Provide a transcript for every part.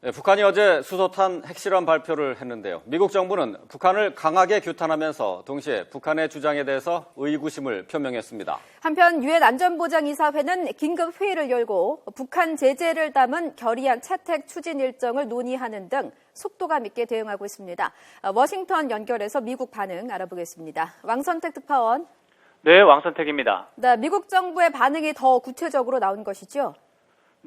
네, 북한이 어제 수소탄 핵실험 발표를 했는데요. 미국 정부는 북한을 강하게 규탄하면서 동시에 북한의 주장에 대해서 의구심을 표명했습니다. 한편 유엔 안전보장이사회는 긴급 회의를 열고 북한 제재를 담은 결의안 채택 추진 일정을 논의하는 등 속도감 있게 대응하고 있습니다. 워싱턴 연결해서 미국 반응 알아보겠습니다. 왕선택 특파원. 네, 왕선택입니다. 네, 미국 정부의 반응이 더 구체적으로 나온 것이죠?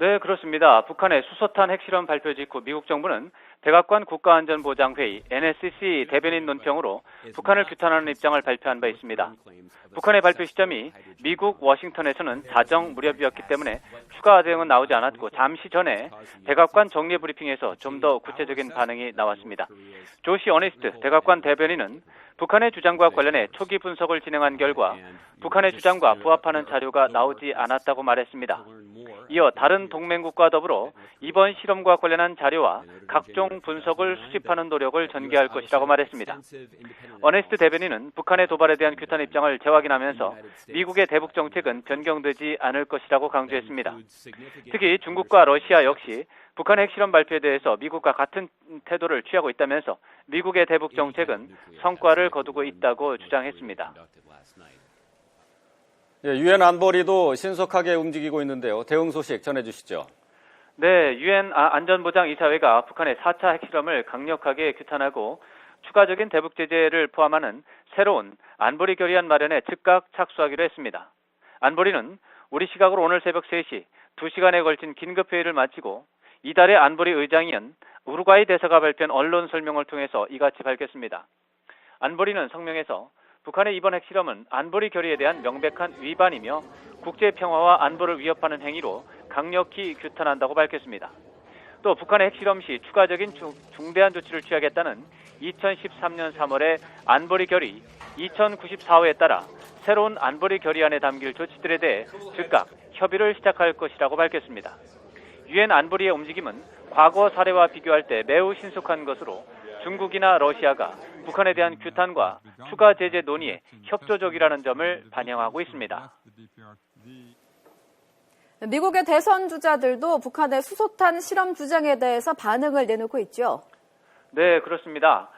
네, 그렇습니다. 북한의 수소탄 핵실험 발표 직후 미국 정부는 백악관 국가안전보장회의 NSC 대변인 논평으로 북한을 규탄하는 입장을 발표한 바 있습니다. 북한의 발표 시점이 미국 워싱턴에서는 자정 무렵이었기 때문에 추가 대응은 나오지 않았고 잠시 전에 백악관 정례 브리핑에서 좀 더 구체적인 반응이 나왔습니다. 조시 어니스트 백악관 대변인은 북한의 주장과 관련해 초기 분석을 진행한 결과 북한의 주장과 부합하는 자료가 나오지 않았다고 말했습니다. 이어 다른 동맹국과 더불어 이번 실험과 관련한 자료와 각종 분석을 수집하는 노력을 전개할 것이라고 말했습니다. 어네스트 대변인은 북한의 도발에 대한 규탄 입장을 재확인하면서 미국의 대북 정책은 변경되지 않을 것이라고 강조했습니다. 특히 중국과 러시아 역시 북한의 핵실험 발표에 대해서 미국과 같은 태도를 취하고 있다면서 미국의 대북 정책은 성과를 거두고 있다고 주장했습니다. 유엔 안보리도 신속하게 움직이고 있는데요. 대응 소식 전해주시죠. 네, 유엔 안전보장이사회가 북한의 4차 핵실험을 강력하게 규탄하고 추가적인 대북 제재를 포함하는 새로운 안보리 결의안 마련에 즉각 착수하기로 했습니다. 안보리는 우리 시각으로 오늘 새벽 3시 2시간에 걸친 긴급회의를 마치고 이달의 안보리 의장이은 우루과이 대사가 발표한 언론 설명을 통해서 이같이 밝혔습니다. 안보리는 성명에서 북한의 이번 핵실험은 안보리 결의에 대한 명백한 위반이며 국제 평화와 안보를 위협하는 행위로 강력히 규탄한다고 밝혔습니다. 또 북한의 핵실험 시 추가적인 중대한 조치를 취하겠다는 2013년 3월의 안보리 결의 2094호에 따라 새로운 안보리 결의안에 담길 조치들에 대해 즉각 협의를 시작할 것이라고 밝혔습니다. 유엔 안보리의 움직임은 과거 사례와 비교할 때 매우 신속한 것으로 중국이나 러시아가 북한에 대한 규탄과 추가 제재 논의에 협조적이라는 점을 반영하고 있습니다. 미국의 대선 주자들도 북한의 수소탄 실험 주장에 대해서 반응을 내놓고 있죠. 네, 그렇습니다.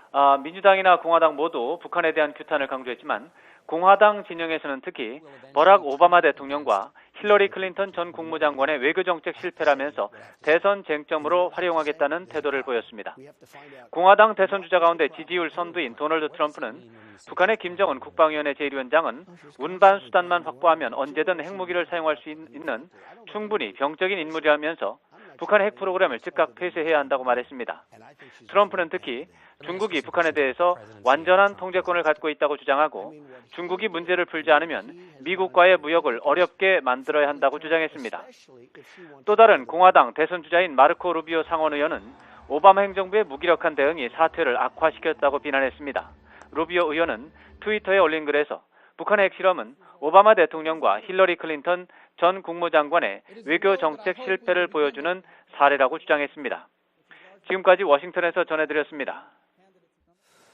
민주당이나 공화당 모두 북한에 대한 규탄을 강조했지만 공화당 진영에서는 특히 버락 오바마 대통령과 힐러리 클린턴 전 국무장관의 외교정책 실패라면서 대선 쟁점으로 활용하겠다는 태도를 보였습니다. 공화당 대선 주자 가운데 지지율 선두인 도널드 트럼프는 북한의 김정은 국방위원회 제1위원장은 운반 수단만 확보하면 언제든 핵무기를 사용할 수 있는 충분히 병적인 인물이라면서 북한의 핵 프로그램을 즉각 폐쇄해야 한다고 말했습니다. 트럼프는 특히 중국이 북한에 대해서 완전한 통제권을 갖고 있다고 주장하고 중국이 문제를 풀지 않으면 미국과의 무역을 어렵게 만들어야 한다고 주장했습니다. 또 다른 공화당 대선 주자인 마르코 루비오 상원 의원은 오바마 행정부의 무기력한 대응이 사태를 악화시켰다고 비난했습니다. 루비오 의원은 트위터에 올린 글에서 북한의 핵실험은 오바마 대통령과 힐러리 클린턴 전 국무장관의 외교 정책 실패를 보여주는 사례라고 주장했습니다. 지금까지 워싱턴에서 전해드렸습니다.